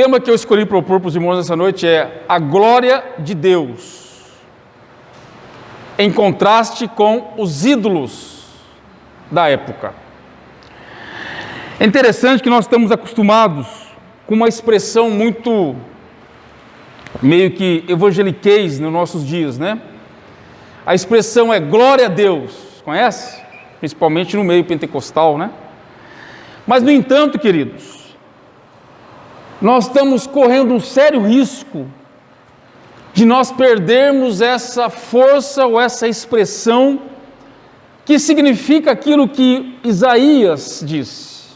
tema que eu escolhi propor para os irmãos essa noite é a glória de Deus, em contraste com os ídolos da época. É interessante que nós estamos acostumados com uma expressão muito, meio que evangeliquez nos nossos dias, né? A expressão é glória a Deus, conhece? Principalmente no meio pentecostal, né? Mas, no entanto, queridos, nós estamos correndo um sério risco de nós perdermos essa força ou essa expressão que significa aquilo que Isaías disse.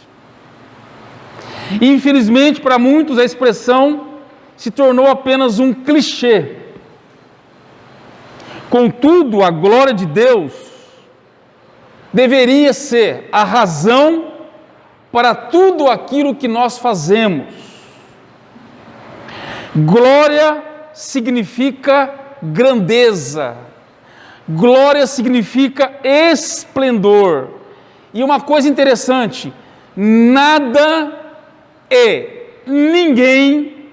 E, infelizmente, para muitos a expressão se tornou apenas um clichê. Contudo, a glória de Deus deveria ser a razão para tudo aquilo que nós fazemos. Glória significa grandeza, glória significa esplendor. E uma coisa interessante, nada e ninguém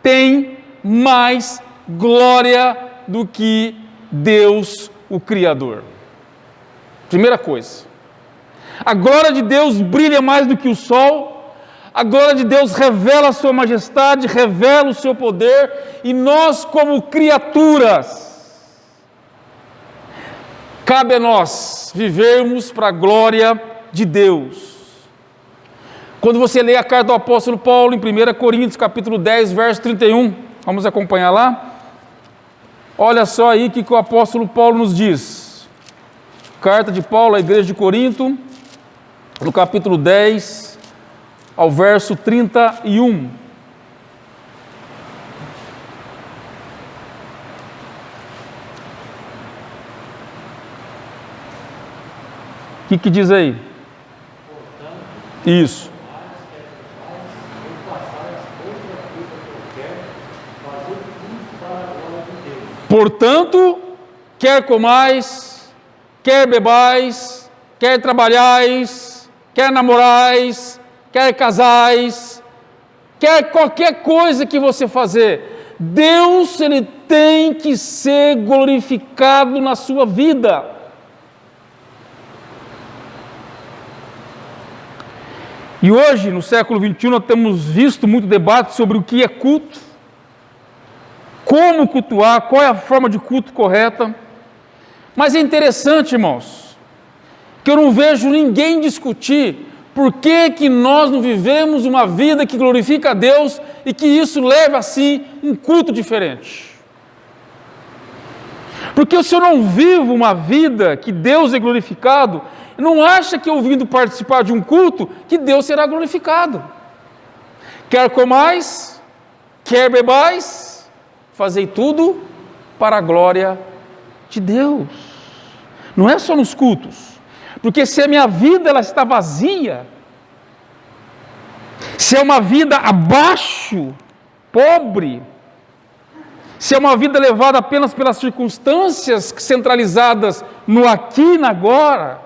tem mais glória do que Deus, o Criador. Primeira coisa, a glória de Deus brilha mais do que o sol. A glória de Deus revela a sua majestade, revela o seu poder, e nós, como criaturas, cabe a nós vivermos para a glória de Deus. Quando você lê a carta do apóstolo Paulo em 1 Coríntios, capítulo 10, verso 31, vamos acompanhar lá? Olha só aí o que o apóstolo Paulo nos diz. Carta de Paulo à igreja de Corinto, no capítulo 10, ao verso 31. O que diz aí? Isso. Portanto, quer comais, quer bebais, quer trabalhais, quer namorais, quer casais, quer qualquer coisa que você fazer, Deus, Ele tem que ser glorificado na sua vida. E hoje, no século XXI, nós temos visto muito debate sobre o que é culto, como cultuar, qual é a forma de culto correta. Mas é interessante, irmãos, que eu não vejo ninguém discutir por que nós não vivemos uma vida que glorifica a Deus e que isso leva, assim, um culto diferente. Porque se eu não vivo uma vida que Deus é glorificado, não acha que eu vindo participar de um culto, que Deus será glorificado. Quer comais, quer bebais, fazei tudo para a glória de Deus. Não é só nos cultos. Porque se a minha vida ela está vazia, se é uma vida abaixo, pobre, se é uma vida levada apenas pelas circunstâncias centralizadas no aqui e no agora,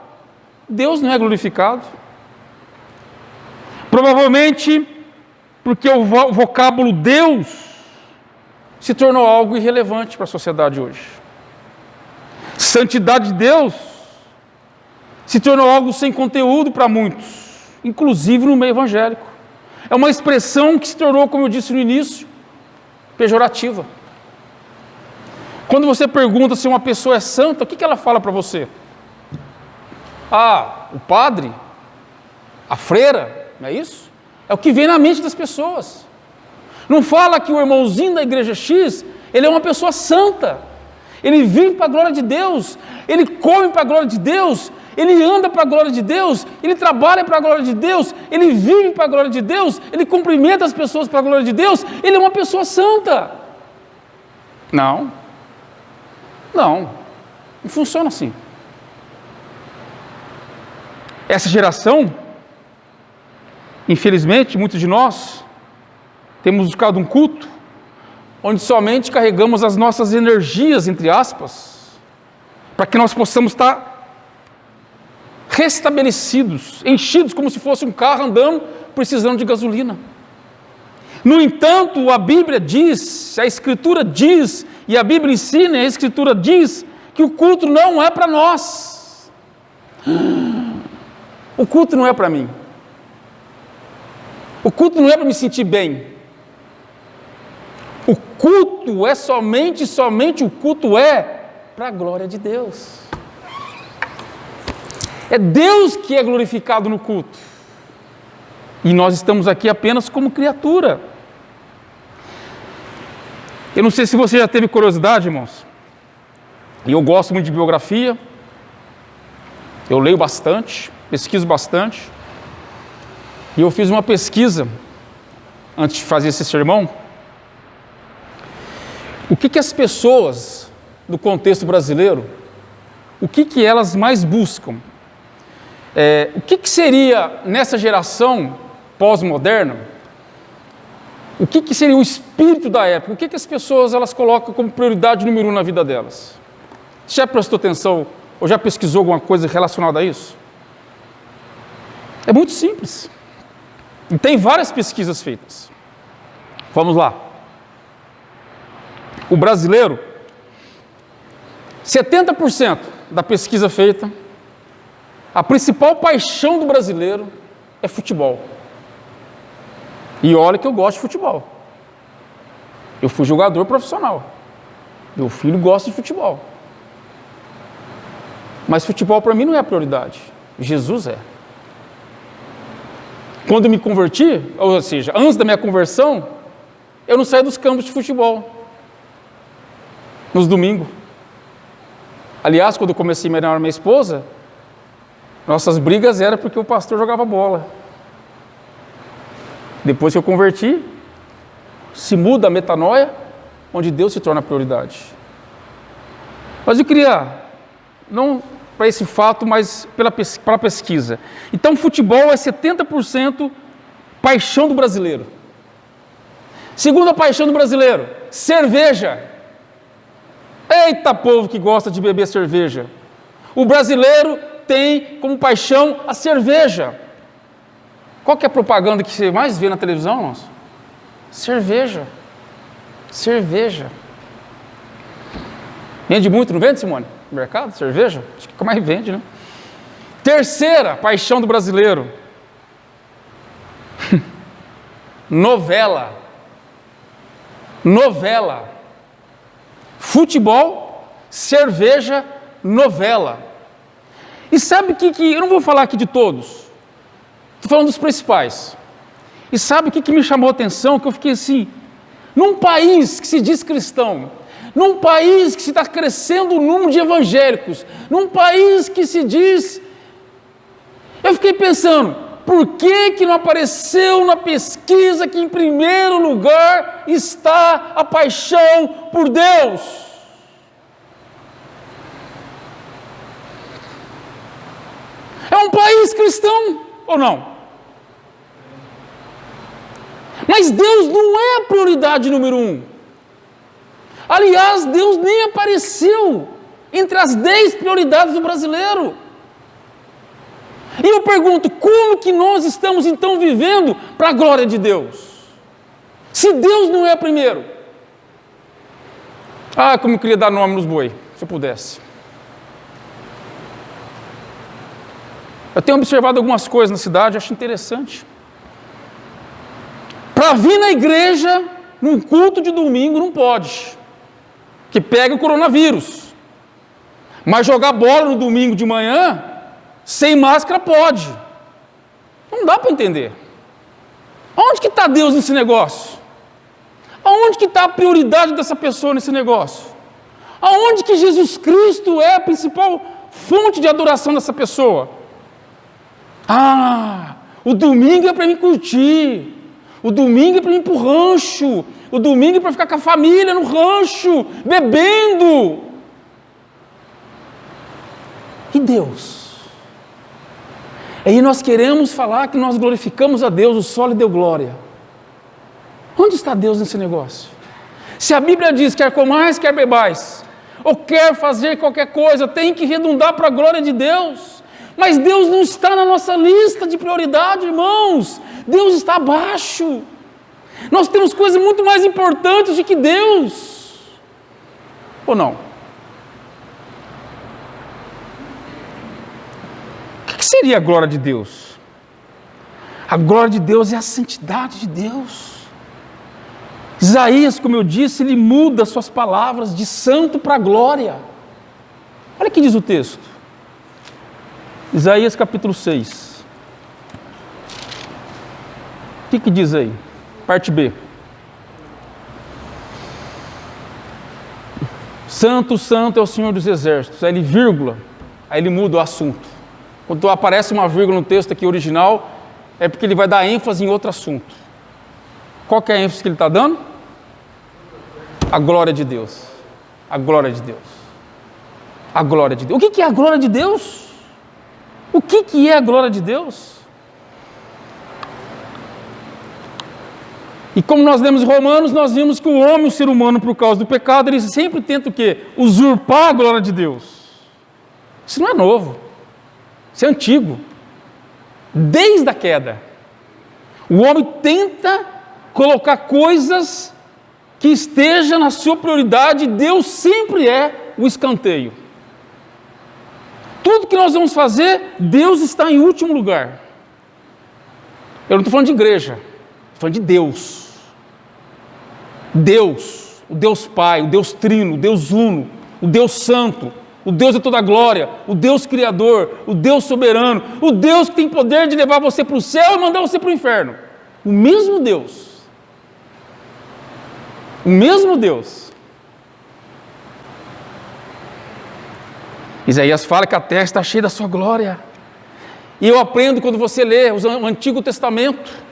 Deus não é glorificado. Provavelmente porque o vocábulo Deus se tornou algo irrelevante para a sociedade hoje. Santidade de Deus se tornou algo sem conteúdo para muitos, inclusive no meio evangélico. É uma expressão que se tornou, como eu disse no início, pejorativa. Quando você pergunta se uma pessoa é santa, o que ela fala para você? Ah, o padre? A freira? Não é isso? É o que vem na mente das pessoas. Não fala que o irmãozinho da igreja X, ele é uma pessoa santa. Ele vive para a glória de Deus, ele come para a glória de Deus, ele anda para a glória de Deus, ele trabalha para a glória de Deus, ele vive para a glória de Deus, ele cumprimenta as pessoas para a glória de Deus, ele é uma pessoa santa. Não funciona assim. Essa geração, infelizmente, muitos de nós temos buscado um culto onde somente carregamos as nossas energias, entre aspas, para que nós possamos estar restabelecidos, enchidos como se fosse um carro andando, precisando de gasolina. No entanto, a Bíblia diz, a Escritura diz, e a Bíblia ensina, e a Escritura diz, que o culto não é para nós. O culto não é para mim. O culto não é para me sentir bem. O culto é somente o culto é para a glória de Deus. É Deus que é glorificado no culto. E nós estamos aqui apenas como criatura. Eu não sei se você já teve curiosidade, irmãos. E eu gosto muito de biografia. Eu leio bastante, pesquiso bastante. E eu fiz uma pesquisa, antes de fazer esse sermão. O que as pessoas do contexto brasileiro, o que elas mais buscam? O que seria, nessa geração pós-moderna, o que seria o espírito da época? O que as pessoas elas colocam como prioridade número 1 na vida delas? Você já prestou atenção ou já pesquisou alguma coisa relacionada a isso? É muito simples. E tem várias pesquisas feitas. Vamos lá. O brasileiro, 70% da pesquisa feita, a principal paixão do brasileiro é futebol. E olha que eu gosto de futebol. Eu fui jogador profissional. Meu filho gosta de futebol. Mas futebol para mim não é a prioridade. Jesus é. Quando eu me converti, ou seja, antes da minha conversão, eu não saía dos campos de futebol. Nos domingos. Aliás, quando eu comecei a namorar minha esposa, nossas brigas eram porque o pastor jogava bola. Depois que eu converti, se muda a metanoia, onde Deus se torna a prioridade. Mas eu queria, não para esse fato, mas para a pesquisa. Então, futebol é 70% paixão do brasileiro. Segunda paixão do brasileiro, cerveja. Eita, povo que gosta de beber cerveja. O brasileiro tem como paixão a cerveja. Qual que é a propaganda que você mais vê na televisão, nossa? Cerveja. Cerveja. Vende muito, não vende, Simone? No mercado, cerveja? Acho que mais vende, né? Terceira paixão do brasileiro. Novela. Novela. Futebol, cerveja, novela. E sabe o que eu não vou falar aqui de todos. Estou falando dos principais. E sabe o que me chamou a atenção? Que eu fiquei assim, num país que se diz cristão, num país que se está crescendo o número de evangélicos, num país que se diz... Eu fiquei pensando, por que não apareceu na pesquisa que em primeiro lugar está a paixão por Deus? É um país cristão ou não? Mas Deus não é a prioridade número 1. Aliás, Deus nem apareceu entre as 10 prioridades do brasileiro. E eu pergunto, como que nós estamos então vivendo para a glória de Deus? Se Deus não é primeiro. Ah, como eu queria dar nome nos boi, se eu pudesse. Eu tenho observado algumas coisas na cidade, acho interessante. Para vir na igreja, num culto de domingo, não pode. Que pega o coronavírus. Mas jogar bola no domingo de manhã, sem máscara, pode. Não dá para entender. Aonde que está Deus nesse negócio? Aonde que está a prioridade dessa pessoa nesse negócio? Aonde que Jesus Cristo é a principal fonte de adoração dessa pessoa? Ah, o domingo é para mim curtir. O domingo é para mim ir para o rancho. O domingo é para ficar com a família no rancho, bebendo. E Deus? Aí nós queremos falar que nós glorificamos a Deus, o sol lhe deu glória. Onde está Deus nesse negócio? Se a Bíblia diz, quer comais, quer bebais, ou quer fazer qualquer coisa, tem que redundar para a glória de Deus. Mas Deus não está na nossa lista de prioridade, irmãos. Deus está abaixo. Nós temos coisas muito mais importantes do que Deus. Ou não? O que seria a glória de Deus? A glória de Deus é a santidade de Deus. Isaías, como eu disse, ele muda suas palavras de santo para glória. Olha o que diz o texto. Isaías capítulo 6. O que diz aí? Parte B. Santo, santo é o Senhor dos Exércitos. Aí ele vírgula, aí ele muda o assunto. Quando aparece uma vírgula no texto aqui original, é porque ele vai dar ênfase em outro assunto. Qual que é a ênfase que ele está dando? A glória de Deus. A glória de Deus. A glória de Deus. O que é a glória de Deus? O que é a glória de Deus? E como nós lemos em Romanos, nós vimos que o homem, o ser humano, por causa do pecado, ele sempre tenta o quê? Usurpar a glória de Deus. Isso não é novo. Isso é antigo. Desde a queda. O homem tenta colocar coisas que estejam na sua prioridade, e Deus sempre é o escanteio. Tudo que nós vamos fazer, Deus está em último lugar. Eu não estou falando de igreja, estou falando de Deus. Deus, o Deus Pai, o Deus Trino, o Deus Uno, o Deus Santo, o Deus de toda glória, o Deus Criador, o Deus Soberano, o Deus que tem poder de levar você para o céu e mandar você para o inferno. O mesmo Deus. O mesmo Deus. Isaías fala que a terra está cheia da sua glória. E eu aprendo quando você lê o Antigo Testamento,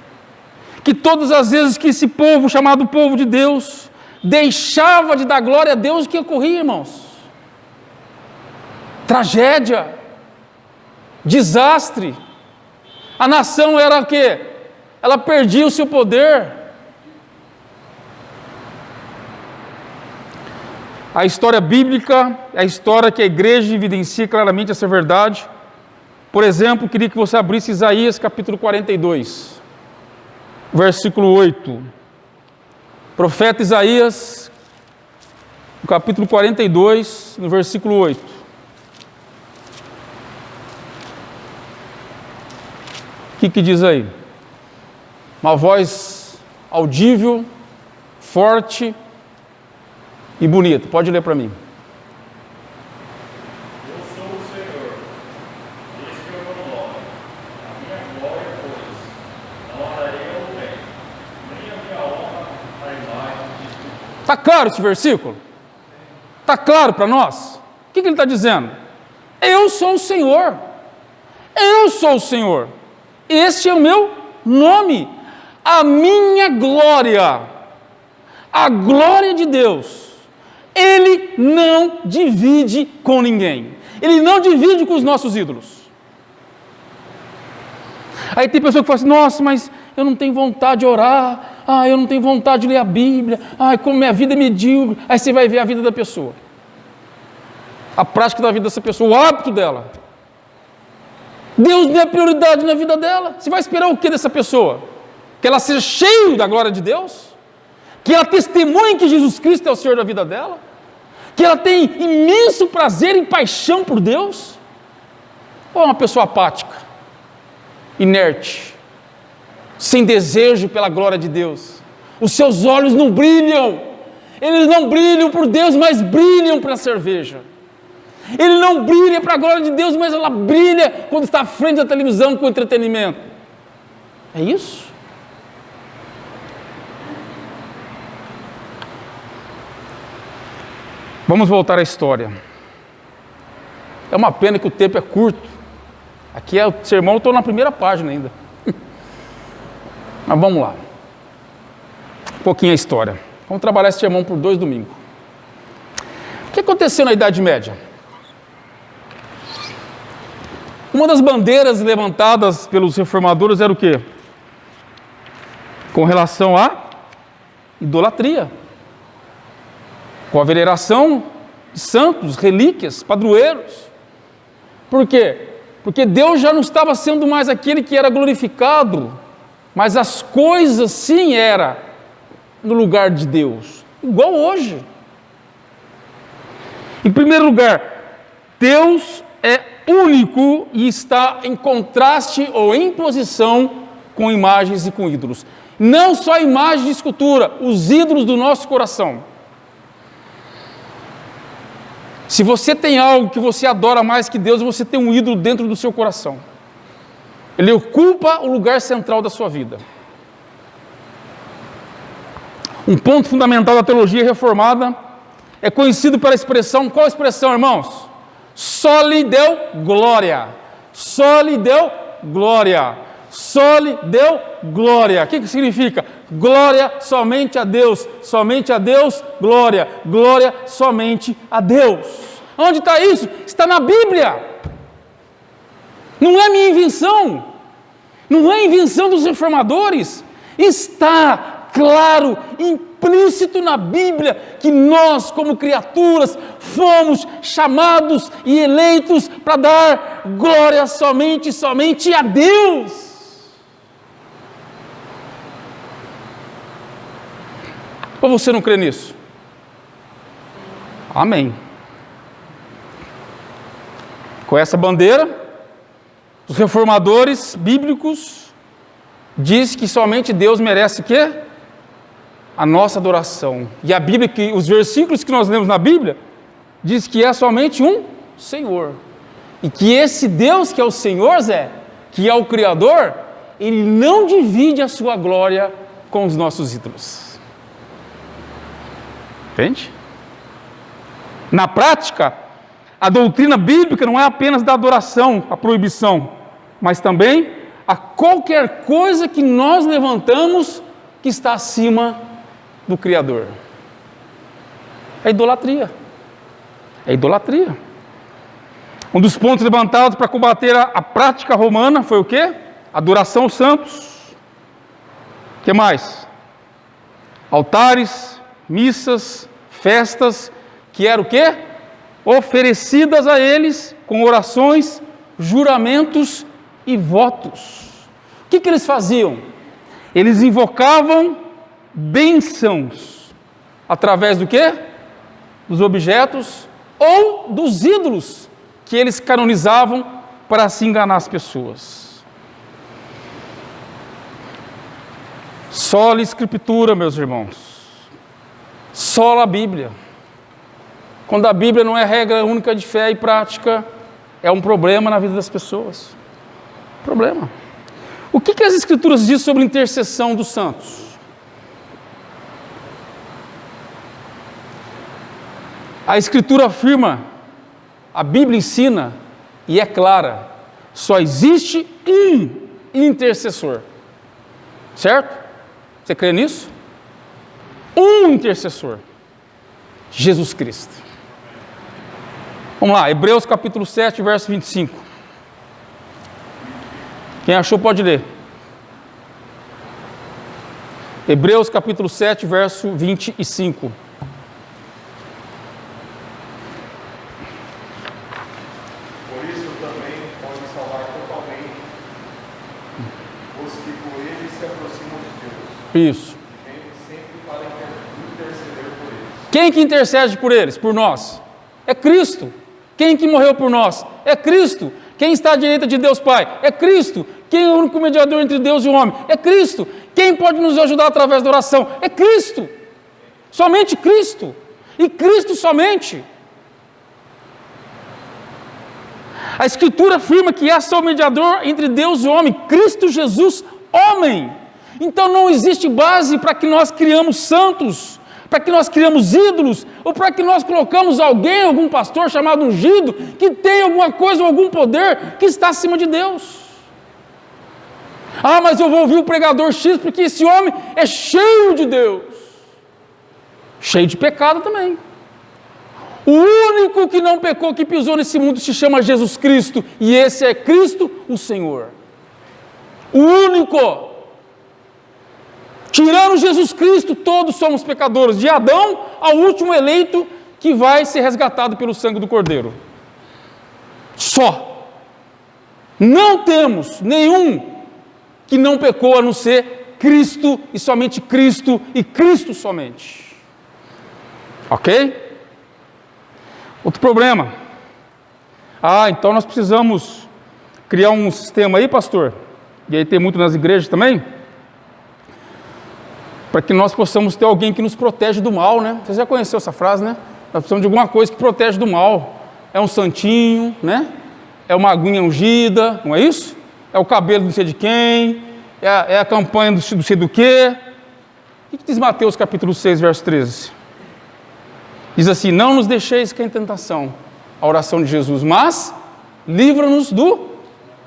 que todas as vezes que esse povo, chamado povo de Deus, deixava de dar glória a Deus, o que ocorria, irmãos? Tragédia, desastre. A nação era o quê? Ela perdia o seu poder. A história bíblica é a história que a igreja evidencia claramente essa verdade. Por exemplo, queria que você abrisse Isaías capítulo 42, versículo 8. Profeta Isaías, capítulo 42, no versículo 8. O que diz aí? Uma voz audível, forte e bonita. Pode ler para mim. Eu sou o Senhor, este é o meu nome, a minha glória, pois, não andarei ao vento, nem a minha honra à imagem de tu. Está claro esse versículo? Está claro para nós? O que ele está dizendo? Eu sou o Senhor. Eu sou o Senhor. Este é o meu nome. A minha glória. A glória de Deus. Ele não divide com ninguém. Ele não divide com os nossos ídolos. Aí tem pessoa que fala assim, nossa, mas eu não tenho vontade de orar, eu não tenho vontade de ler a Bíblia, como minha vida é medíocre. Aí você vai ver a vida da pessoa. A prática da vida dessa pessoa, o hábito dela. Deus não é prioridade na vida dela. Você vai esperar o que dessa pessoa? Que ela seja cheia da glória de Deus? Que ela testemunhe que Jesus Cristo é o Senhor da vida dela? Que ela tem imenso prazer e paixão por Deus? Ou é uma pessoa apática, inerte, sem desejo pela glória de Deus? Os seus olhos não brilham, eles não brilham por Deus, mas brilham para a cerveja. Ele não brilha para a glória de Deus, mas ela brilha quando está à frente da televisão com entretenimento. É isso? Vamos voltar à história. É uma pena que o tempo é curto. Aqui é o sermão, eu estou na primeira página ainda. Mas vamos lá. Um pouquinho a história. Vamos trabalhar esse sermão por 2 domingos. O que aconteceu na Idade Média? Uma das bandeiras levantadas pelos reformadores era o quê? Com relação à idolatria. Com a veneração de santos, relíquias, padroeiros. Por quê? Porque Deus já não estava sendo mais aquele que era glorificado, mas as coisas sim era no lugar de Deus, igual hoje. Em primeiro lugar, Deus é único e está em contraste ou em posição com imagens e com ídolos. Não só imagens de escultura, os ídolos do nosso coração. Se você tem algo que você adora mais que Deus, você tem um ídolo dentro do seu coração. Ele ocupa o lugar central da sua vida. Um ponto fundamental da teologia reformada é conhecido pela expressão, qual expressão, irmãos? Só lhe deu glória. Só lhe deu glória. Só lhe deu glória. O que significa? Glória somente a Deus. Somente a Deus, glória. Glória somente a Deus. Onde está isso? Está na Bíblia. Não é minha invenção. Não é invenção dos reformadores. Está claro, implícito na Bíblia, que nós, como criaturas, fomos chamados e eleitos para dar glória somente a Deus. Ou você não crê nisso? Amém. Com essa bandeira, os reformadores bíblicos dizem que somente Deus merece o quê? A nossa adoração. E a Bíblia, os versículos que nós lemos na Bíblia, diz que é somente um Senhor. E que esse Deus que é o Senhor, Zé, que é o Criador, Ele não divide a sua glória com os nossos ídolos. Entende? Na prática, a doutrina bíblica não é apenas da adoração, a proibição, mas também a qualquer coisa que nós levantamos que está acima do Criador. É idolatria. É idolatria. Um dos pontos levantados para combater a prática romana foi o quê? Adoração aos santos. O que mais? Altares, missas, festas, que eram o quê? Oferecidas a eles com orações, juramentos e votos. O que eles faziam? Eles invocavam bênçãos através do quê? Dos objetos ou dos ídolos que eles canonizavam para assim enganar as pessoas. Só a Escritura, meus irmãos. Só a Bíblia. Quando a Bíblia não é regra única de fé e prática, é um problema na vida das pessoas. Problema. O que as Escrituras dizem sobre a intercessão dos santos? A Escritura afirma, a Bíblia ensina, e é clara, só existe um intercessor. Certo? Você crê nisso? Um intercessor. Jesus Cristo. Vamos lá, Hebreus capítulo 7, verso 25. Quem achou pode ler. Hebreus capítulo 7, verso 25. Por isso também pode salvar totalmente os que por ele se aproximam de Deus. Isso. Sempre para interceder por eles. Quem que intercede por eles? Por nós. É Cristo. Quem que morreu por nós? É Cristo. Quem está à direita de Deus Pai? É Cristo. Quem é o único mediador entre Deus e o homem? É Cristo. Quem pode nos ajudar através da oração? É Cristo. Somente Cristo. E Cristo somente. A Escritura afirma que é só o mediador entre Deus e o homem, Cristo Jesus, homem. Então não existe base para que nós criamos santos, para que nós criamos ídolos, ou para que nós colocamos alguém, algum pastor chamado ungido, que tem alguma coisa ou algum poder que está acima de Deus. Ah, mas eu vou ouvir o pregador X porque esse homem é cheio de Deus. Cheio de pecado também. O único que não pecou, que pisou nesse mundo, se chama Jesus Cristo, e esse é Cristo, o Senhor. O único. Tirando Jesus Cristo, todos somos pecadores, de Adão ao último eleito que vai ser resgatado pelo sangue do Cordeiro. Só. Não temos nenhum que não pecou a não ser Cristo e somente Cristo e Cristo somente. Ok? Outro problema. Então nós precisamos criar um sistema aí, pastor, e aí tem muito nas igrejas também, para que nós possamos ter alguém que nos protege do mal, né? Você já conheceu essa frase, né? Nós precisamos de alguma coisa que protege do mal. É um santinho, né? É uma aguinha ungida, não é isso? É o cabelo do não sei de quem, é a campanha do sei do quê. O que diz Mateus capítulo 6, verso 13? Diz assim: não nos deixeis cair em tentação, a oração de Jesus, mas livra-nos do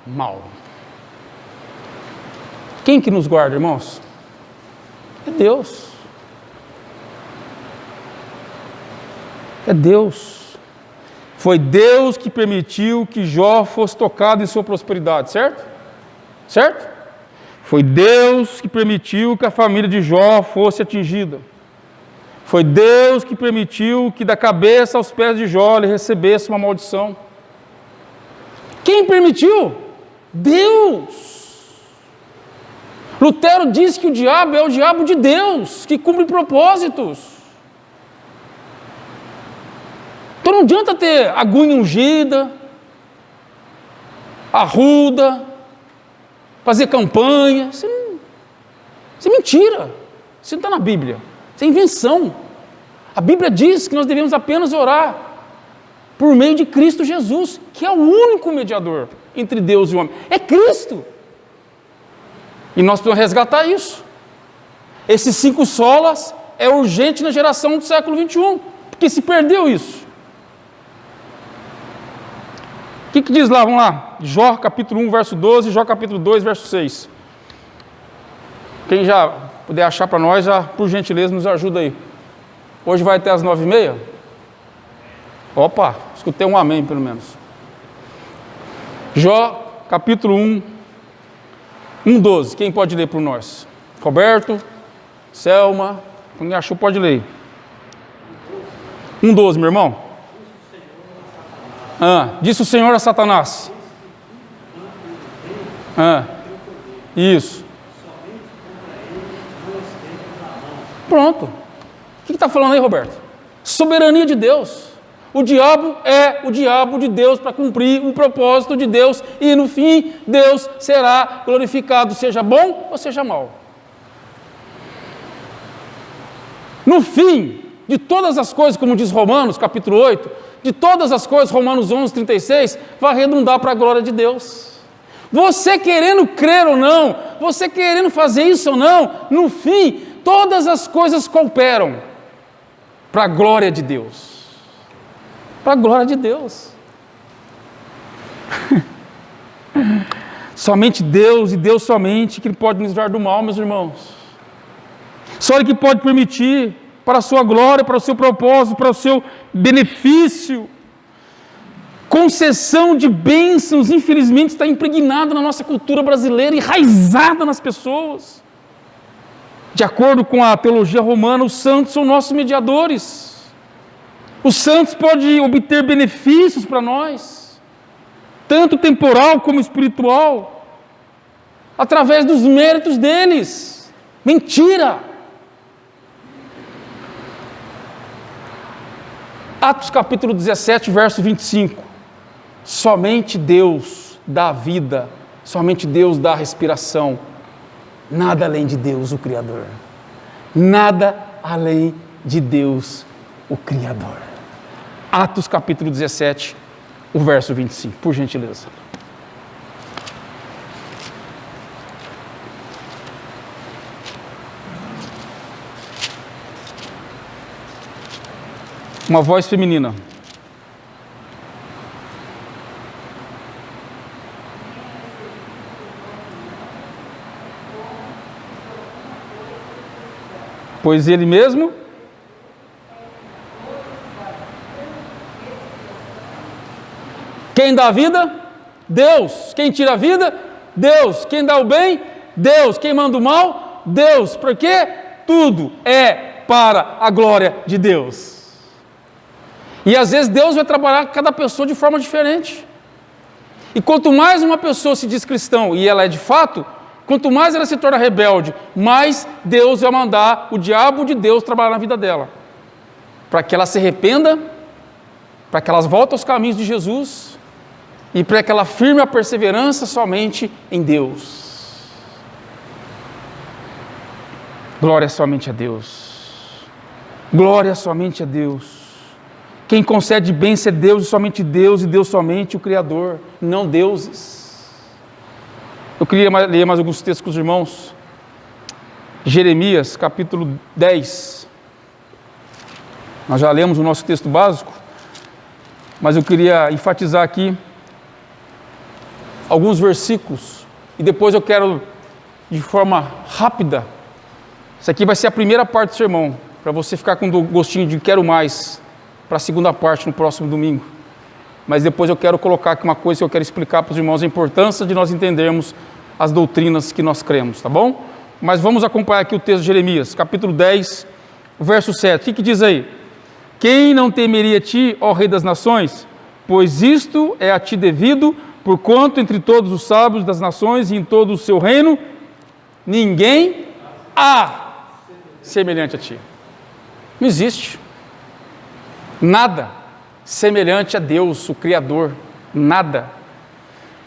mal. Quem que nos guarda, irmãos? É Deus. É Deus. Foi Deus que permitiu que Jó fosse tocado em sua prosperidade, certo? Certo? Foi Deus que permitiu que a família de Jó fosse atingida. Foi Deus que permitiu que da cabeça aos pés de Jó ele recebesse uma maldição. Quem permitiu? Deus. Lutero diz que o diabo é o diabo de Deus, que cumpre propósitos. Então não adianta ter aguinha ungida, arruda, fazer campanha. Isso é mentira. Isso não está na Bíblia. Isso é invenção. A Bíblia diz que nós devemos apenas orar por meio de Cristo Jesus, que é o único mediador entre Deus e o homem. É Cristo. E nós precisamos resgatar isso. Esses 5 solas é urgente na geração do século 21, porque se perdeu isso. O que diz lá? Vamos lá. Jó capítulo 1, verso 12, Jó capítulo 2, verso 6. Quem já puder achar para nós, já, por gentileza, nos ajuda aí. Hoje vai até as 9h30? Opa, escutei um amém pelo menos. Jó capítulo 1:12. Quem pode ler por nós? Roberto, Selma, quem achou pode ler. 1:12, meu irmão. Disse o Senhor a Satanás. Isso. Pronto. O que está falando aí, Roberto? Soberania de Deus. O diabo é o diabo de Deus para cumprir o propósito de Deus e no fim Deus será glorificado, seja bom ou seja mal. No fim de todas as coisas, como diz Romanos capítulo 8, de todas as coisas, Romanos 11:36, vai redundar para a glória de Deus. Você querendo crer ou não, você querendo fazer isso ou não, no fim, todas as coisas cooperam para a glória de Deus. Para a glória de Deus. Somente Deus e Deus somente que pode nos livrar do mal, meus irmãos. Só Ele que pode permitir para a sua glória, para o seu propósito, para o seu benefício. Concessão de bênçãos, infelizmente, está impregnada na nossa cultura brasileira, enraizada nas pessoas. De acordo com a teologia romana, os santos são nossos mediadores. Os santos podem obter benefícios para nós, tanto temporal como espiritual, através dos méritos deles. Mentira! Atos capítulo 17, verso 25. Somente Deus dá vida, somente Deus dá respiração. Nada além de Deus, o Criador. Nada além de Deus, o Criador. Atos capítulo 17, o verso 25, por gentileza. Uma voz feminina. Pois Ele mesmo quem dá a vida? Deus. Quem tira a vida? Deus. Quem dá o bem? Deus. Quem manda o mal? Deus. Por quê? Tudo é para a glória de Deus. E às vezes Deus vai trabalhar com cada pessoa de forma diferente. E quanto mais uma pessoa se diz cristão e ela é de fato, Quanto mais ela se torna rebelde, mais Deus vai mandar o diabo de Deus trabalhar na vida dela, para que ela se arrependa, para que ela volte aos caminhos de Jesus e para que ela firme a perseverança somente em Deus. Glória somente a Deus. Glória somente a Deus. Quem concede bênção é Deus e somente Deus, e Deus somente o Criador, não deuses. Eu queria ler mais alguns textos com os irmãos. Jeremias, capítulo 10. Nós já lemos o nosso texto básico, mas eu queria enfatizar aqui alguns versículos, e depois eu quero, de forma rápida, isso aqui vai ser a primeira parte do sermão, para você ficar com gostinho de quero mais, para a segunda parte no próximo domingo. Mas depois eu quero colocar aqui uma coisa que eu quero explicar para os irmãos, a importância de nós entendermos as doutrinas que nós cremos, tá bom? Mas vamos acompanhar aqui o texto de Jeremias, capítulo 10, verso 7. O que diz aí? Quem não temeria a ti, ó Rei das Nações? Pois isto é a ti devido, porquanto entre todos os sábios das nações e em todo o seu reino, ninguém há semelhante a ti. Não existe nada semelhante a Deus, o Criador, nada.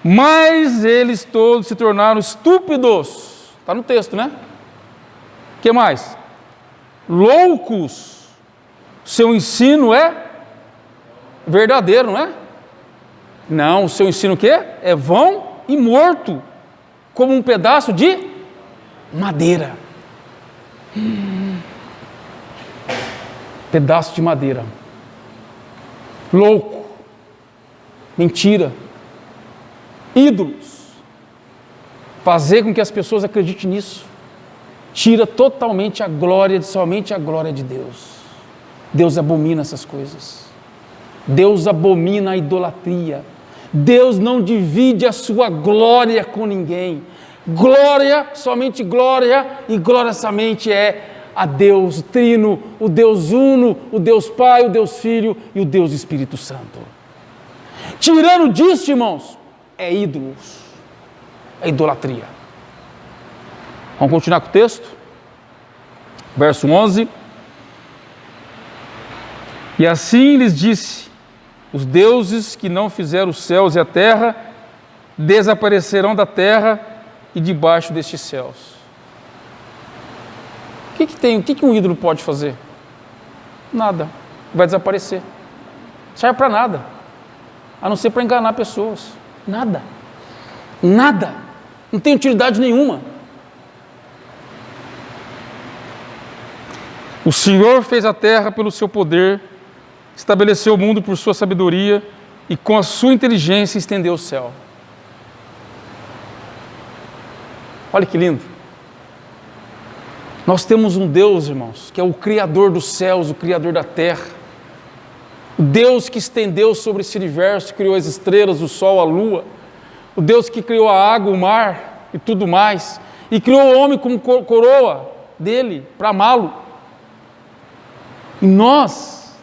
Mas eles todos se tornaram estúpidos. Está no texto, né? O que mais? Loucos. Seu ensino é verdadeiro, não é? Não, o seu ensino o quê? É vão e morto, como um pedaço de madeira. Pedaço de madeira. Louco, mentira, ídolos, fazer com que as pessoas acreditem nisso, tira totalmente a glória, somente a glória de Deus. Deus abomina essas coisas, Deus abomina a idolatria, Deus não divide a sua glória com ninguém, glória, somente glória, e glória somente é a Deus Trino, o Deus Uno, o Deus Pai, o Deus Filho e o Deus Espírito Santo. Tirando disso, irmãos, é ídolos, é idolatria. Vamos continuar com o texto? Verso 11. E assim lhes disse, os deuses que não fizeram os céus e a terra, desaparecerão da terra e debaixo destes céus. O que um ídolo pode fazer? Nada. Vai desaparecer. Serve para nada. A não ser para enganar pessoas. Nada. Nada. Não tem utilidade nenhuma. O Senhor fez a terra pelo seu poder, estabeleceu o mundo por sua sabedoria e com a sua inteligência estendeu o céu. Olha que lindo. Nós temos um Deus, irmãos, que é o Criador dos céus, o Criador da terra. O Deus que estendeu sobre esse universo, criou as estrelas, o sol, a lua. O Deus que criou a água, o mar e tudo mais. E criou o homem como coroa dele, para amá-lo. E nós,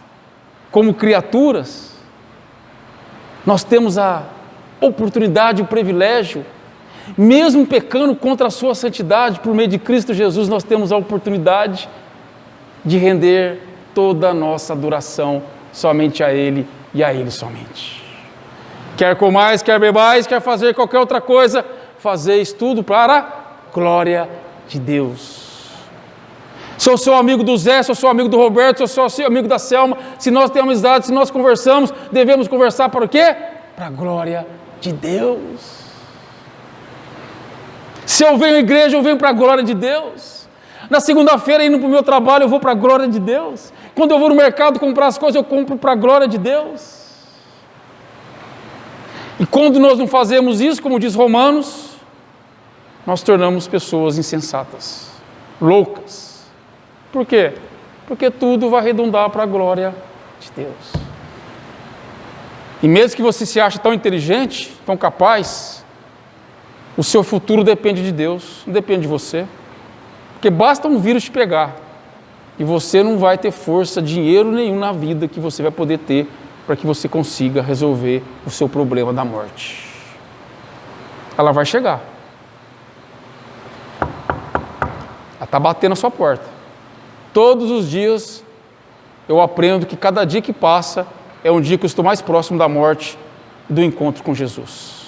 como criaturas, nós temos a oportunidade, o privilégio, mesmo pecando contra a sua santidade, por meio de Cristo Jesus, nós temos a oportunidade de render toda a nossa adoração somente a Ele e a Ele somente. Quer comais, quer bebais, quer fazer qualquer outra coisa, fazeis tudo para a glória de Deus. Se eu sou amigo do Zé, se eu sou amigo do Roberto, se eu sou amigo da Selma, se nós temos amizade, se nós conversamos, devemos conversar para o quê? Para a glória de Deus. Se eu venho à igreja, eu venho para a glória de Deus. Na segunda-feira, indo para o meu trabalho, eu vou para a glória de Deus. Quando eu vou no mercado comprar as coisas, eu compro para a glória de Deus. E quando nós não fazemos isso, como diz Romanos, nós tornamos pessoas insensatas, loucas. Por quê? Porque tudo vai redundar para a glória de Deus. E mesmo que você se ache tão inteligente, tão capaz, o seu futuro depende de Deus, não depende de você. Porque basta um vírus te pegar e você não vai ter força, dinheiro nenhum na vida que você vai poder ter para que você consiga resolver o seu problema da morte. Ela vai chegar. Ela está batendo na sua porta. Todos os dias eu aprendo que cada dia que passa é um dia que eu estou mais próximo da morte e do encontro com Jesus.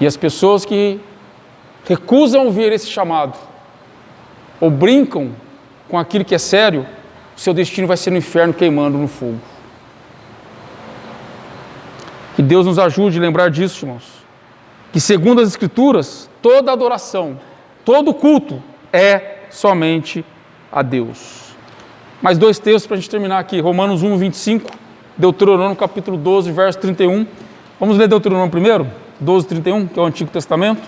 E as pessoas que recusam ouvir esse chamado, ou brincam com aquilo que é sério, o seu destino vai ser no inferno queimando no fogo. Que Deus nos ajude a lembrar disso, irmãos. Que segundo as Escrituras, toda adoração, todo culto é somente a Deus. Mais 2 textos para a gente terminar aqui. Romanos 1, 25, Deuteronômio capítulo 12, verso 31. Vamos ler Deuteronômio primeiro? 12, 31, que é o Antigo Testamento.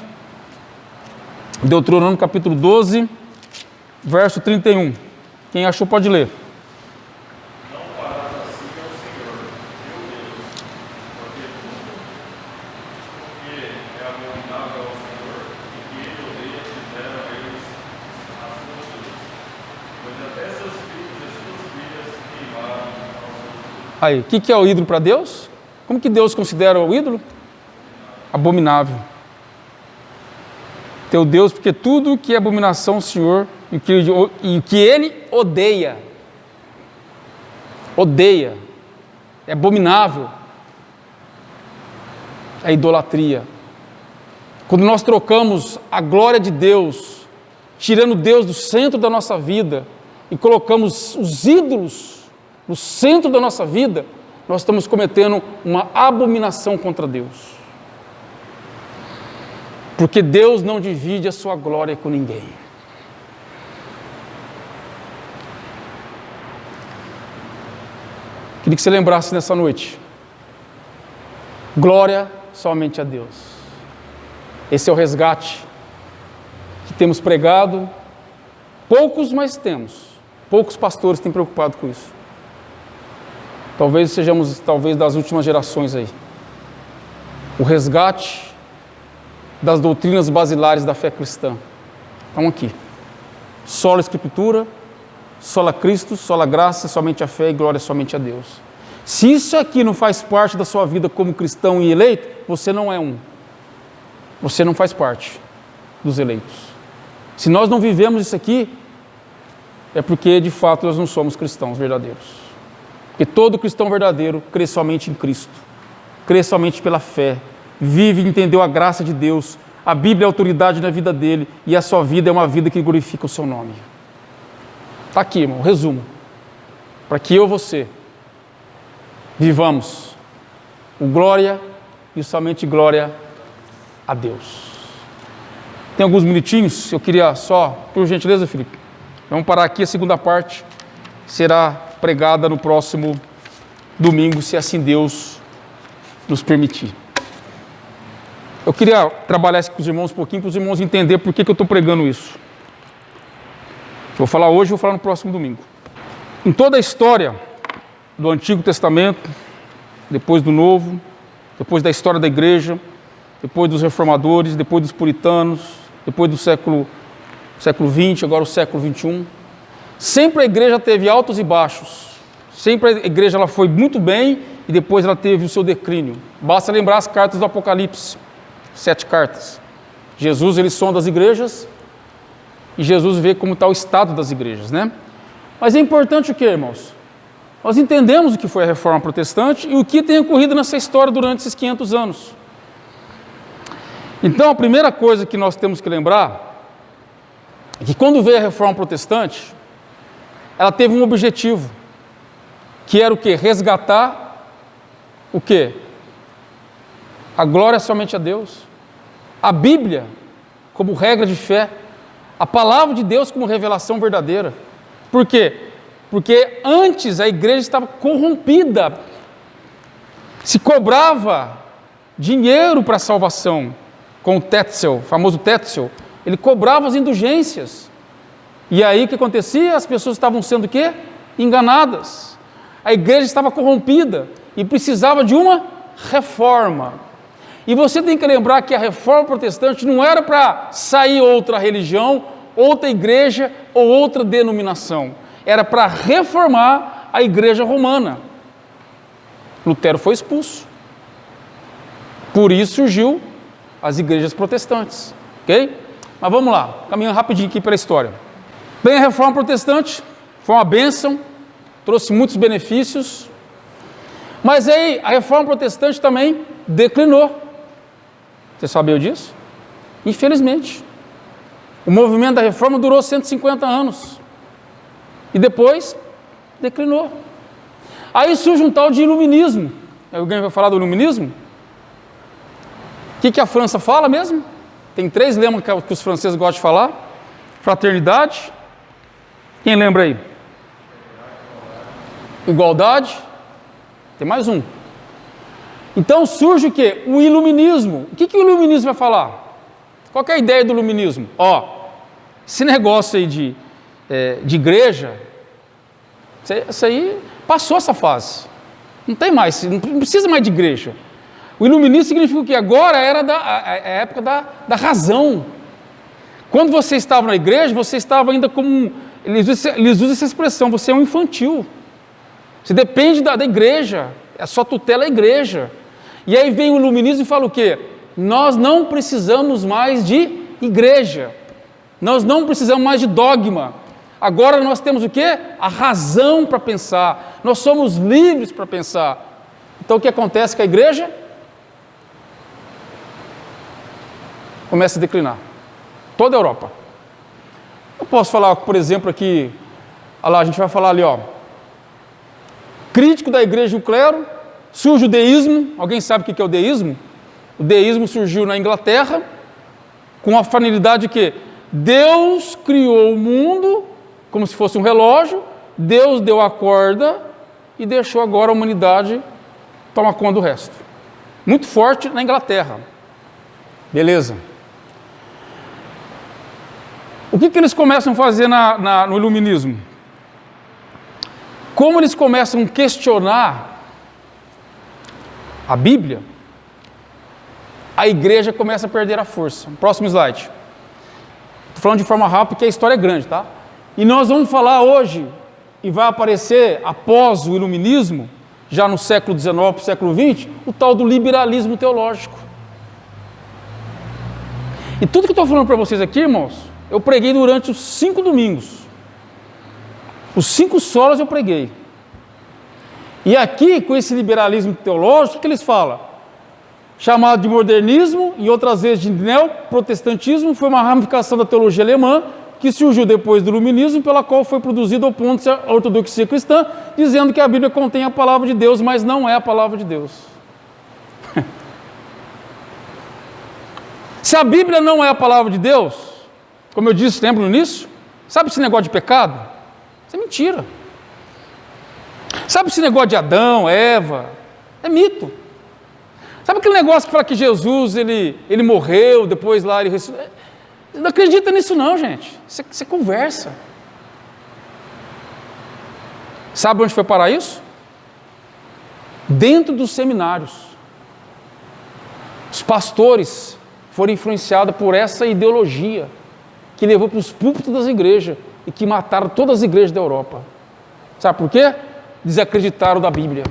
Deuteronômio capítulo 12, verso 31. Quem achou pode ler. Não farás assim ao Senhor, teu Deus, porque é abominável ao Senhor, e que ele odeia fizeram a eles as suas coisas. Pois até seus filhos e suas filhas se queimaram ao Senhor. Aí, o que é o ídolo para Deus? Como que Deus considera o ídolo? Abominável. Teu Deus, porque tudo que é abominação ao Senhor e o que Ele odeia, é abominável, é idolatria. Quando nós trocamos a glória de Deus, tirando Deus do centro da nossa vida e colocamos os ídolos no centro da nossa vida, nós estamos cometendo uma abominação contra Deus. Porque Deus não divide a sua glória com ninguém. Queria que você lembrasse nessa noite. Glória somente a Deus. Esse é o resgate que temos pregado. Poucos, mas temos. Poucos pastores têm preocupado com isso. Talvez sejamos das últimas gerações aí. O resgate das doutrinas basilares da fé cristã. Estão aqui. Sola Escritura, sola Cristo, sola graça, somente a fé e glória somente a Deus. Se isso aqui não faz parte da sua vida como cristão e eleito, você não é um. Você não faz parte dos eleitos. Se nós não vivemos isso aqui, é porque de fato nós não somos cristãos verdadeiros. Porque todo cristão verdadeiro crê somente em Cristo, crê somente pela fé, vive e entendeu a graça de Deus, a Bíblia é a autoridade na vida dele e a sua vida é uma vida que glorifica o seu nome. Está aqui, irmão, o resumo. Para que eu e você vivamos o glória e o somente glória a Deus. Tem alguns minutinhos, eu queria só, por gentileza, Felipe, vamos parar aqui, a segunda parte será pregada no próximo domingo, se assim Deus nos permitir. Eu queria trabalhar isso com os irmãos um pouquinho, para os irmãos entenderem por que eu estou pregando isso. Vou falar hoje, vou falar no próximo domingo. Em toda a história do Antigo Testamento, depois do Novo, depois da história da igreja, depois dos reformadores, depois dos puritanos, depois do século XX, agora o século XXI, sempre a igreja teve altos e baixos. Sempre a igreja ela foi muito bem e depois ela teve o seu declínio. Basta lembrar as cartas do Apocalipse. 7 cartas. Jesus, ele sonda as igrejas e Jesus vê como está o estado das igrejas, né? Mas é importante o que, irmãos? Nós entendemos o que foi a Reforma Protestante e o que tem ocorrido nessa história durante esses 500 anos. Então, a primeira coisa que nós temos que lembrar é que quando veio a Reforma Protestante, ela teve um objetivo, que era o quê? Resgatar o quê? A glória somente a Deus, a Bíblia como regra de fé, a palavra de Deus como revelação verdadeira. Por quê? Porque antes a igreja estava corrompida, se cobrava dinheiro para a salvação, com o Tetzel, o famoso Tetzel, ele cobrava as indulgências. E aí o que acontecia? As pessoas estavam sendo o quê? Enganadas. A igreja estava corrompida e precisava de uma reforma. E você tem que lembrar que a Reforma Protestante não era para sair outra religião, outra igreja ou outra denominação. Era para reformar a igreja romana. Lutero foi expulso. Por isso surgiu as igrejas protestantes. Ok? Mas vamos lá, caminhando rapidinho aqui pela história. Bem, a Reforma Protestante foi uma bênção, trouxe muitos benefícios, mas aí a Reforma Protestante também declinou. Você sabia disso? Infelizmente. O movimento da Reforma durou 150 anos e depois declinou. Aí surge um tal de iluminismo. Alguém vai falar do iluminismo? O que a França fala mesmo? Tem 3 lemas que os franceses gostam de falar: fraternidade, quem lembra aí? Igualdade, tem mais um. Então surge o quê? O iluminismo. O que o iluminismo vai falar? Qual que é a ideia do iluminismo? Esse negócio aí de igreja, isso aí passou essa fase. Não tem mais, não precisa mais de igreja. O iluminismo significa que agora era a época da razão. Quando você estava na igreja, você estava ainda como eles usam essa expressão, você é um infantil. Você depende da igreja, a sua tutela é a igreja. E aí vem o iluminismo e fala o quê? Nós não precisamos mais de igreja, nós não precisamos mais de dogma. Agora nós temos o quê? A razão para pensar, nós somos livres para pensar. Então o que acontece com a igreja? Começa a declinar. Toda a Europa. Eu posso falar, por exemplo, aqui, olha lá, a gente vai falar ali, crítico da igreja e o clero, surge o deísmo. Alguém sabe o que é o deísmo? O deísmo surgiu na Inglaterra, com a finalidade que Deus criou o mundo como se fosse um relógio, Deus deu a corda e deixou agora a humanidade tomar conta do resto. Muito forte na Inglaterra. Beleza. O que eles começam a fazer no iluminismo? Como eles começam a questionar a Bíblia, a igreja começa a perder a força. Próximo slide. Estou falando de forma rápida porque a história é grande, tá? E nós vamos falar hoje, e vai aparecer após o iluminismo, já no século XIX para o século XX, o tal do liberalismo teológico. E tudo que eu estou falando para vocês aqui, irmãos, eu preguei durante os 5 domingos. Os 5 solos eu preguei. E aqui, com esse liberalismo teológico, o que eles falam? Chamado de modernismo, e outras vezes de neoprotestantismo, foi uma ramificação da teologia alemã, que surgiu depois do iluminismo, pela qual foi produzido opondo-se à ortodoxia cristã, dizendo que a Bíblia contém a palavra de Deus, mas não é a palavra de Deus. Se a Bíblia não é a palavra de Deus, como eu disse, lembra no início? Sabe esse negócio de pecado? Isso é mentira. Sabe esse negócio de Adão, Eva? É mito. Sabe aquele negócio que fala que Jesus, ele morreu, depois lá ele ressuscitou? Não acredita nisso não, gente. Você conversa. Sabe onde foi parar isso? Dentro dos seminários. Os pastores foram influenciados por essa ideologia que levou para os púlpitos das igrejas e que mataram todas as igrejas da Europa. Sabe por quê? Desacreditaram da Bíblia.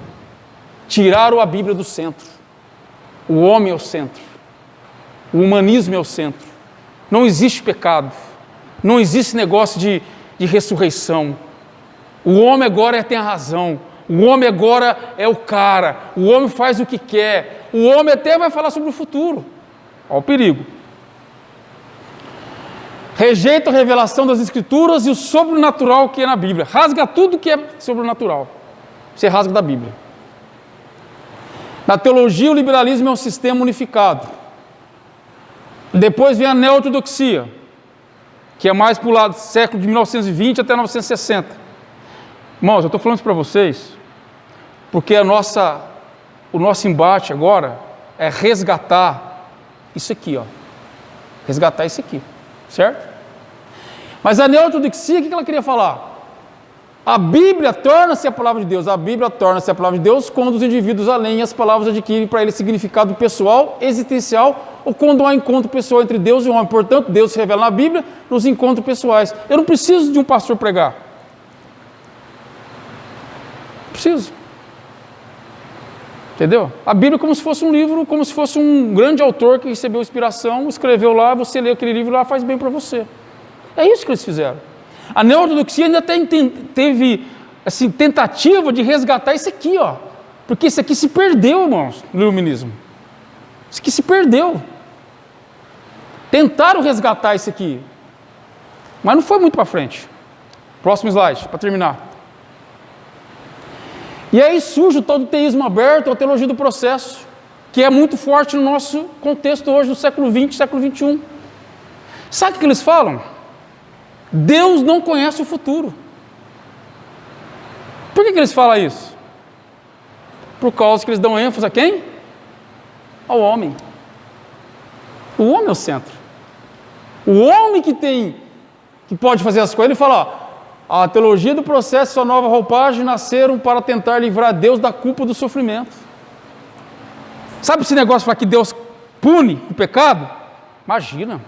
Tiraram a Bíblia do centro. O homem é o centro. O humanismo é o centro. Não existe pecado. Não existe negócio de ressurreição. O homem agora tem a razão. O homem agora é o cara. O homem faz o que quer. O homem até vai falar sobre o futuro. Olha o perigo. Rejeita a revelação das Escrituras e o sobrenatural que é na Bíblia. Rasga tudo que é sobrenatural. Você rasga da Bíblia. Na teologia, o liberalismo é um sistema unificado. Depois vem a neo-ortodoxia, que é mais para o lado do século de 1920 até 1960. Irmãos, eu estou falando isso para vocês, porque o nosso embate agora é resgatar isso aqui, resgatar isso aqui, certo? Mas a neo-ortodoxia, o que ela queria falar? A Bíblia torna-se a palavra de Deus. A Bíblia torna-se a palavra de Deus quando os indivíduos além as palavras adquirem para ele significado pessoal, existencial, ou quando há encontro pessoal entre Deus e o homem. Portanto, Deus se revela na Bíblia nos encontros pessoais. Eu não preciso de um pastor pregar. Preciso. Entendeu? A Bíblia é como se fosse um livro, como se fosse um grande autor que recebeu inspiração, escreveu lá, você lê aquele livro lá, faz bem para você. É isso que eles fizeram. A neo-ortodoxia ainda teve assim, tentativa de resgatar isso aqui, ó. Porque isso aqui se perdeu, irmãos, no iluminismo. Isso aqui se perdeu. Tentaram resgatar isso aqui, mas não foi muito para frente. Próximo slide, para terminar. E aí surge o tal do teísmo aberto, a teologia do processo, que é muito forte no nosso contexto hoje, do século XX, século XXI. Sabe o que eles falam? Deus não conhece o futuro. Por que eles falam isso? Por causa que eles dão ênfase a quem? Ao homem. O homem é o centro. O homem que pode fazer as coisas, ele fala, ó, a teologia do processo e sua nova roupagem nasceram para tentar livrar Deus da culpa do sofrimento. Sabe esse negócio de falar que Deus pune o pecado? Imagina.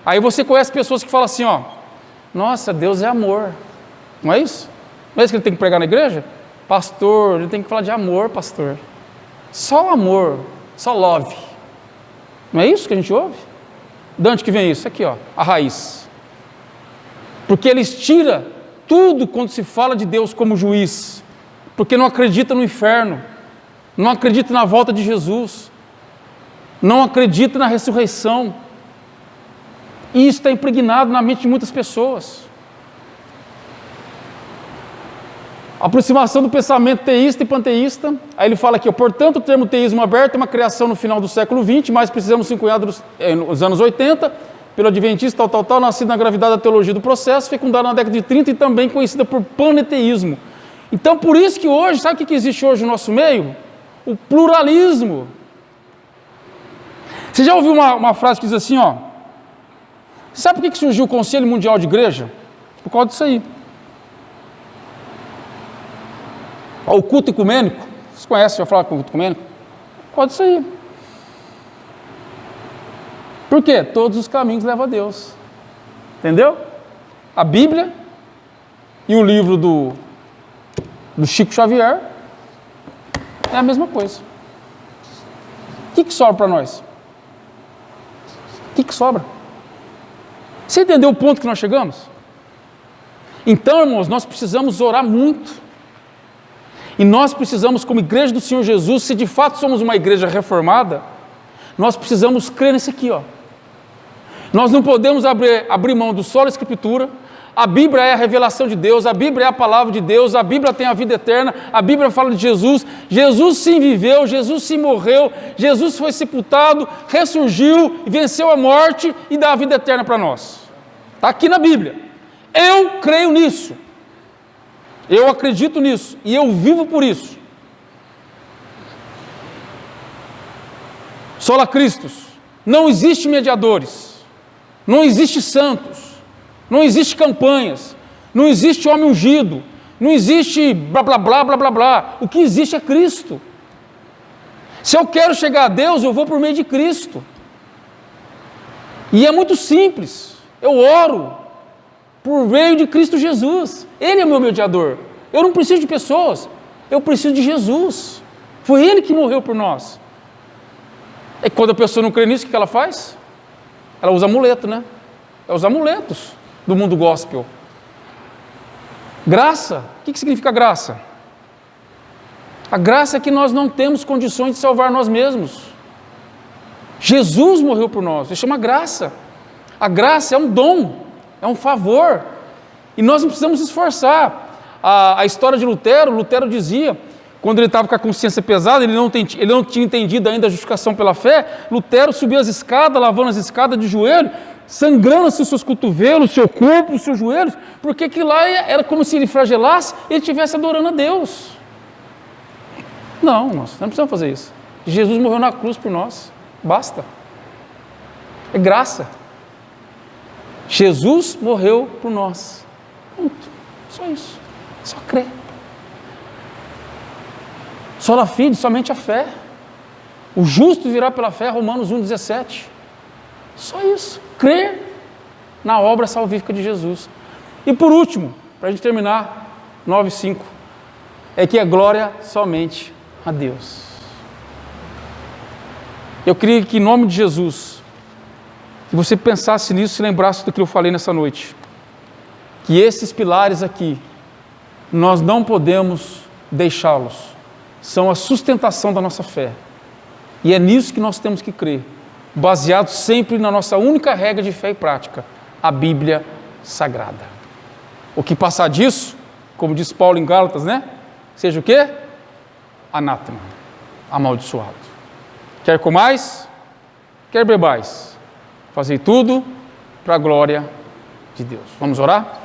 Aí você conhece pessoas que falam assim, ó, nossa, Deus é amor. Não é isso? Não é isso que ele tem que pregar na igreja? Pastor, ele tem que falar de amor, pastor. Só o amor, só love. Não é isso que a gente ouve? De onde que vem isso? Aqui, ó, a raiz. Porque eles tiram tudo quando se fala de Deus como juiz, porque não acredita no inferno, não acredita na volta de Jesus, não acredita na ressurreição. E isso está impregnado na mente de muitas pessoas. A aproximação do pensamento teísta e panteísta, aí ele fala aqui, portanto, o termo teísmo aberto é uma criação no final do século XX, mas precisamos ser cunhado nos anos 80, pelo adventista, nascido na gravidade da teologia do processo, fecundado na década de 30 e também conhecida por paneteísmo. Então, por isso que hoje, sabe o que existe hoje no nosso meio? O pluralismo. Você já ouviu uma frase que diz assim, ó, sabe por que surgiu o Conselho Mundial de Igreja? Por causa disso aí. O culto ecumênico, vocês conhecem, já falaram com o culto ecumênico? Por causa disso aí. Por quê? Todos os caminhos levam a Deus. Entendeu? A Bíblia e o livro do Chico Xavier é a mesma coisa. O que sobra para nós? O que sobra? Você entendeu o ponto que nós chegamos? Então, irmãos, nós precisamos orar muito. E nós precisamos, como igreja do Senhor Jesus, se de fato somos uma igreja reformada, nós precisamos crer nesse aqui, ó. Nós não podemos abrir mão do solo Escritura. A Bíblia é a revelação de Deus, a Bíblia é a palavra de Deus, a Bíblia tem a vida eterna, a Bíblia fala de Jesus. Jesus sim viveu, Jesus sim morreu, Jesus foi sepultado, ressurgiu, venceu a morte e dá a vida eterna para nós. Está aqui na Bíblia. Eu creio nisso. Eu acredito nisso e eu vivo por isso. Sola Christus. Não existe mediadores, não existe santos, não existe campanhas, não existe homem ungido, não existe blá blá blá blá blá blá. O que existe é Cristo. Se eu quero chegar a Deus, eu vou por meio de Cristo. E é muito simples. Eu oro por meio de Cristo Jesus. Ele é o meu mediador. Eu não preciso de pessoas, eu preciso de Jesus. Foi Ele que morreu por nós. E quando a pessoa não crê nisso, o que ela faz? Ela usa amuleto, né? Ela usa amuletos do mundo gospel. Graça. O que significa graça? A graça é que nós não temos condições de salvar nós mesmos. Jesus morreu por nós. Isso chama graça. A graça é um dom, é um favor. E nós não precisamos esforçar. A história de Lutero dizia, quando ele estava com a consciência pesada, ele não tinha entendido ainda a justificação pela fé, Lutero subia as escadas, lavando as escadas de joelho, sangrando-se os seus cotovelos, o seu corpo, os seus joelhos, porque aquilo lá era como se ele flagelasse, ele estivesse adorando a Deus. Não, nós não precisamos fazer isso. Jesus morreu na cruz por nós, basta. É graça. Jesus morreu por nós. Ponto. Só isso. Só crer. Sola fide, somente a fé. O justo virá pela fé, Romanos 1,17. Só isso. Crer na obra salvífica de Jesus. E por último, para a gente terminar, 9,5, é que é glória somente a Deus. Eu queria que, em nome de Jesus, que você pensasse nisso e se lembrasse do que eu falei nessa noite. Que esses pilares aqui, nós não podemos deixá-los. São a sustentação da nossa fé. E é nisso que nós temos que crer, baseado sempre na nossa única regra de fé e prática, a Bíblia Sagrada. O que passar disso, como diz Paulo em Gálatas, né? Seja o quê? Anátema, amaldiçoado. Quer comais, quer bebais, fazei tudo para a glória de Deus. Vamos orar?